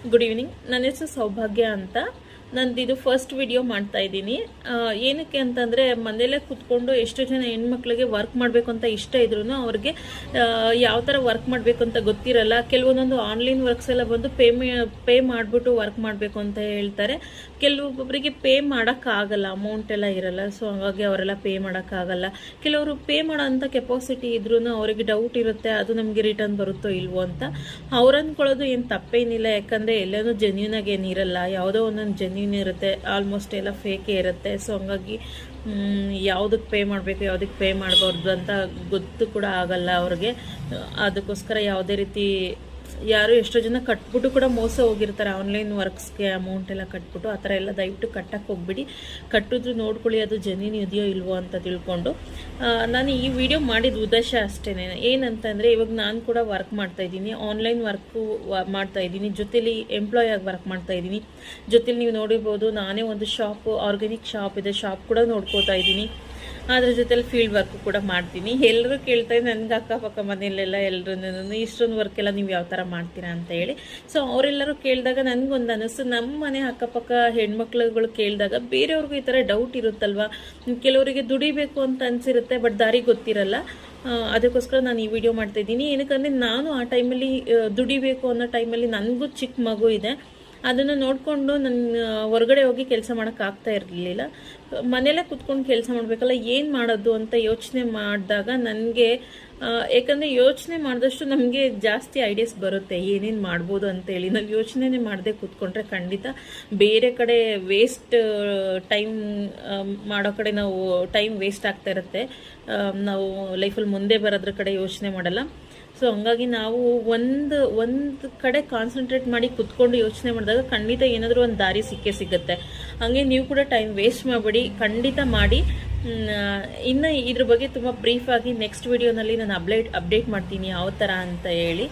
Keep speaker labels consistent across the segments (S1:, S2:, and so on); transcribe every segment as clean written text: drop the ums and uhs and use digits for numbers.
S1: Good evening. ನನ್ನ ಹೆಸರು ಸೌಭಾಗ್ಯ ಅಂತ. ನಂದಿದು ಫಸ್ಟ್ ವಿಡಿಯೋ ಮಾಡ್ತಾ ಇದ್ದೀನಿ. ಏನಕ್ಕೆ ಅಂತಂದರೆ, ಮನೆಯಲ್ಲೇ ಕೂತ್ಕೊಂಡು ಎಷ್ಟೋ ಜನ ಹೆಣ್ಮಕ್ಳಿಗೆ ವರ್ಕ್ ಮಾಡಬೇಕು ಅಂತ ಇಷ್ಟ ಇದ್ರೂ ಅವ್ರಿಗೆ ಯಾವ ಥರ ವರ್ಕ್ ಮಾಡಬೇಕು ಅಂತ ಗೊತ್ತಿರಲ್ಲ. ಕೆಲವೊಂದೊಂದು ಆನ್ಲೈನ್ ವರ್ಕ್ಸ್ ಎಲ್ಲ ಬಂದು ಪೇ ಮಾಡಿಬಿಟ್ಟು ವರ್ಕ್ ಮಾಡಬೇಕು ಅಂತ ಹೇಳ್ತಾರೆ. ಕೆಲವೊಬ್ಬರಿಗೆ ಪೇ ಮಾಡೋಕ್ಕಾಗಲ್ಲ, ಅಮೌಂಟ್ ಎಲ್ಲ ಇರಲ್ಲ. ಸೊ ಹಾಗಾಗಿ ಅವರೆಲ್ಲ ಪೇ ಮಾಡೋಕ್ಕಾಗಲ್ಲ. ಕೆಲವರು ಪೇ ಮಾಡೋ ಅಂಥ ಕೆಪಾಸಿಟಿ ಇದ್ರೂ ಅವರಿಗೆ ಡೌಟ್ ಇರುತ್ತೆ, ಅದು ನಮಗೆ ರಿಟರ್ನ್ ಬರುತ್ತೋ ಇಲ್ವೋ ಅಂತ. ಅವ್ರು ಅಂದ್ಕೊಳ್ಳೋದು ಏನು ತಪ್ಪೇನಿಲ್ಲ, ಯಾಕಂದರೆ ಎಲ್ಲನೂ ಜೆನ್ಯೂನಾಗಿ ಏನಿರಲ್ಲ, ಯಾವುದೋ ಒಂದೊಂದು ಜೆನ್ಯೂನ್ ಇರುತ್ತೆ, ಆಲ್ಮೋಸ್ಟ್ ಎಲ್ಲ ಫೇಕೇ ಇರುತ್ತೆ. ಸೊ ಹಂಗಾಗಿ ಯಾವುದಕ್ಕೆ ಪೇ ಮಾಡಬೇಕು, ಯಾವುದಕ್ಕೆ ಪೇ ಮಾಡಬಾರ್ದು ಅಂತ ಗೊತ್ತು ಕೂಡ ಆಗಲ್ಲ ಅವ್ರಿಗೆ. ಅದಕ್ಕೋಸ್ಕರ ಯಾವುದೇ ರೀತಿ ಯಾರು ಎಷ್ಟೋ ಜನ ಕಟ್ಬಿಟ್ಟು ಕೂಡ ಮೋಸ ಹೋಗಿರ್ತಾರೆ ಆನ್ಲೈನ್ ವರ್ಕ್ಸ್ಗೆ ಅಮೌಂಟ್ ಎಲ್ಲ ಕಟ್ಬಿಟ್ಟು. ಆ ಥರ ಎಲ್ಲ ದಯವಿಟ್ಟು ಕಟ್ಟಕ್ಕೆ ಹೋಗ್ಬಿಡಿ. ಕಟ್ಟಿದ್ರು ನೋಡ್ಕೊಳ್ಳಿ ಅದು ಜೆನ್ಯೂನ್ ಇದೆಯೋ ಇಲ್ವೋ ಅಂತ ತಿಳ್ಕೊಂಡು. ನಾನು ಈ ವಿಡಿಯೋ ಮಾಡಿದ ಉದ್ದೇಶ ಅಷ್ಟೇ. ಏನಂತಂದರೆ, ಇವಾಗ ನಾನು ಕೂಡ ವರ್ಕ್ ಮಾಡ್ತಾಯಿದ್ದೀನಿ, ಆನ್ಲೈನ್ ವರ್ಕು ಮಾಡ್ತಾಯಿದ್ದೀನಿ, ಜೊತೇಲಿ ಎಂಪ್ಲಾಯ್ ಆಗಿ ವರ್ಕ್ ಮಾಡ್ತಾಯಿದ್ದೀನಿ. ಜೊತೇಲಿ ನೀವು ನೋಡಿರ್ಬೋದು, ನಾನೇ ಒಂದು ಶಾಪು, ಆರ್ಗ್ಯಾನಿಕ್ ಶಾಪ್ ಇದೆ, ಶಾಪ್ ಕೂಡ ನೋಡ್ಕೋತಾ ಇದ್ದೀನಿ. ಅದ್ರ ಜೊತೆಲಿ ಫೀಲ್ಡ್ ವರ್ಕ್ ಕೂಡ ಮಾಡ್ತೀನಿ. ಎಲ್ಲರೂ ಕೇಳ್ತಾರೆ ನನಗೆ, ಅಕ್ಕಪಕ್ಕ ಮನೆಯಲ್ಲೆಲ್ಲ ಎಲ್ಲರೂ ಇಷ್ಟೊಂದು ವರ್ಕೆಲ್ಲ ನೀವು ಯಾವ ಥರ ಮಾಡ್ತೀರಾ ಅಂತ ಹೇಳಿ. ಸೊ ಅವರೆಲ್ಲರೂ ಕೇಳಿದಾಗ ನನಗೊಂದು ಅನ್ನಿಸ್ತು, ನಮ್ಮ ಮನೆ ಅಕ್ಕಪಕ್ಕ ಹೆಣ್ಮಕ್ಳುಗಳು ಕೇಳಿದಾಗ ಬೇರೆಯವ್ರಿಗೂ ಈ ಥರ ಡೌಟ್ ಇರುತ್ತಲ್ವ. ಕೆಲವರಿಗೆ ದುಡಿಬೇಕು ಅಂತ ಅನಿಸಿರುತ್ತೆ, ಬಟ್ ದಾರಿ ಗೊತ್ತಿರಲ್ಲ. ಅದಕ್ಕೋಸ್ಕರ ನಾನು ಈ ವಿಡಿಯೋ ಮಾಡ್ತಾಯಿದ್ದೀನಿ. ಏನಕ್ಕಂದರೆ, ನಾನು ಆ ಟೈಮಲ್ಲಿ ದುಡಿಬೇಕು ಅನ್ನೋ ಟೈಮಲ್ಲಿ ನನಗೂ ಚಿಕ್ಕ ಮಗು ಇದೆ. ಅದನ್ನು ನೋಡಿಕೊಂಡು ನನ್ನ ಹೊರಗಡೆ ಹೋಗಿ ಕೆಲಸ ಮಾಡೋಕ್ಕಾಗ್ತಾ ಇರಲಿಲ್ಲ. ಮನೆಯಲ್ಲೇ ಕೂತ್ಕೊಂಡು ಕೆಲಸ ಮಾಡಬೇಕಲ್ಲ, ಏನು ಮಾಡೋದು ಅಂತ ಯೋಚನೆ ಮಾಡಿದಾಗ ನನಗೆ, ಯಾಕಂದರೆ ಯೋಚನೆ ಮಾಡಿದಷ್ಟು ನಮಗೆ ಜಾಸ್ತಿ ಐಡಿಯಾಸ್ ಬರುತ್ತೆ ಏನೇನು ಮಾಡ್ಬೋದು ಅಂತೇಳಿ. ನಾವು ಯೋಚನೆ ಮಾಡದೆ ಕೂತ್ಕೊಂಡ್ರೆ ಖಂಡಿತ ಬೇರೆ ಕಡೆ ವೇಸ್ಟ್ ಟೈಮ್ ಮಾಡೋ ಕಡೆ ನಾವು ಟೈಮ್ ವೇಸ್ಟ್ ಆಗ್ತಾ ಇರುತ್ತೆ. ನಾವು ಲೈಫಲ್ಲಿ ಮುಂದೆ ಬರೋದ್ರ ಕಡೆ ಯೋಚನೆ ಮಾಡಲ್ಲ. ಸೊ ಹಂಗಾಗಿ ನಾವು ಒಂದು ಕಡೆ ಕಾನ್ಸಂಟ್ರೇಟ್ ಮಾಡಿ ಕುತ್ಕೊಂಡು ಯೋಚನೆ ಮಾಡಿದಾಗ ಖಂಡಿತ ಏನಾದರೂ ಒಂದು ದಾರಿ ಸಿಗುತ್ತೆ. ಹಾಗೆ ನೀವು ಕೂಡ ಟೈಮ್ ವೇಸ್ಟ್ ಮಾಡಬೇಡಿ, ಖಂಡಿತ ಮಾಡಿ. ಇನ್ನು ಇದ್ರ ಬಗ್ಗೆ ತುಂಬ ಬ್ರೀಫಾಗಿ ನೆಕ್ಸ್ಟ್ ವಿಡಿಯೋನಲ್ಲಿ ನಾನು ಅಪ್ಡೇಟ್ ಮಾಡ್ತೀನಿ ಯಾವ ಥರ ಅಂತ ಹೇಳಿ.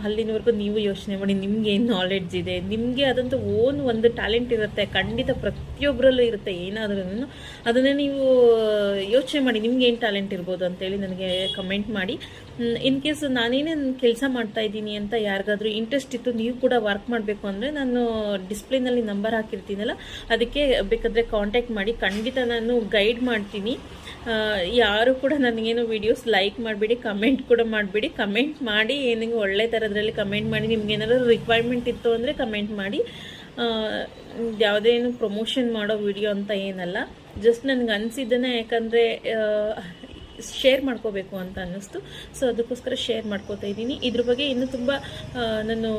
S1: ಅಲ್ಲಿನವರೆಗೂ ನೀವು ಯೋಚನೆ ಮಾಡಿ, ನಿಮ್ಗೆ ಏನು ನಾಲೆಡ್ಜ್ ಇದೆ, ನಿಮಗೆ ಅದಂತೂ ಒಂದು ಟ್ಯಾಲೆಂಟ್ ಇರುತ್ತೆ, ಖಂಡಿತ ಪ್ರತಿಯೊಬ್ಬರಲ್ಲೂ ಇರುತ್ತೆ ಏನಾದ್ರೂ. ಅದನ್ನು ನೀವು ಯೋಚನೆ ಮಾಡಿ, ನಿಮ್ಗೆ ಏನು ಟ್ಯಾಲೆಂಟ್ ಇರ್ಬೋದು ಅಂತೇಳಿ ನನಗೆ ಕಮೆಂಟ್ ಮಾಡಿ. ಇನ್ ಕೇಸ್ ನಾನೇನೇನು ಕೆಲಸ ಮಾಡ್ತಾಯಿದ್ದೀನಿ ಅಂತ ಯಾರಿಗಾದ್ರೂ ಇಂಟ್ರೆಸ್ಟ್ ಇತ್ತು, ನೀವು ಕೂಡ ವರ್ಕ್ ಮಾಡಬೇಕು ಅಂದರೆ ನಾನು ಡಿಸ್ಪ್ಲೇನಲ್ಲಿ ನಂಬರ್ ಹಾಕಿರ್ತೀನಲ್ಲ, ಅದಕ್ಕೆ ಬೇಕಾದರೆ ಕಾಂಟ್ಯಾಕ್ಟ್ ಮಾಡಿ. ಖಂಡಿತ ನಾನು ಗೈಡ್ ಮಾಡ್ತೀನಿ. ಯಾರು ಕೂಡ ನನಗೇನು ವಿಡಿಯೋಸ್ ಲೈಕ್ ಮಾಡಿಬಿಡಿ, ಕಮೆಂಟ್ ಕೂಡ ಮಾಡಿಬಿಡಿ. ಕಮೆಂಟ್ ಮಾಡಿ, ಏನಿಗೆ ಒಳ್ಳೆ ಥರದ್ರಲ್ಲಿ ಕಮೆಂಟ್ ಮಾಡಿ. ನಿಮ್ಗೆ ಏನಾದರೂ ರಿಕ್ವೈರ್ಮೆಂಟ್ ಇತ್ತು ಅಂದರೆ ಕಮೆಂಟ್ ಮಾಡಿ. ಯಾವುದೇನು ಪ್ರಮೋಷನ್ ಮಾಡೋ ವಿಡಿಯೋ ಅಂತ ಏನಲ್ಲ, ಜಸ್ಟ್ ನನಗೆ ಅನಿಸಿದ್ದನ್ನೇ, ಯಾಕಂದರೆ ಶೇರ್ ಮಾಡ್ಕೋಬೇಕು ಅಂತ ಅನ್ನಿಸ್ತು. ಸೊ ಅದಕ್ಕೋಸ್ಕರ ಶೇರ್ ಮಾಡ್ಕೋತಾ ಇದ್ದೀನಿ. ಇದ್ರ ಬಗ್ಗೆ ಇನ್ನೂ ತುಂಬ ನಾನು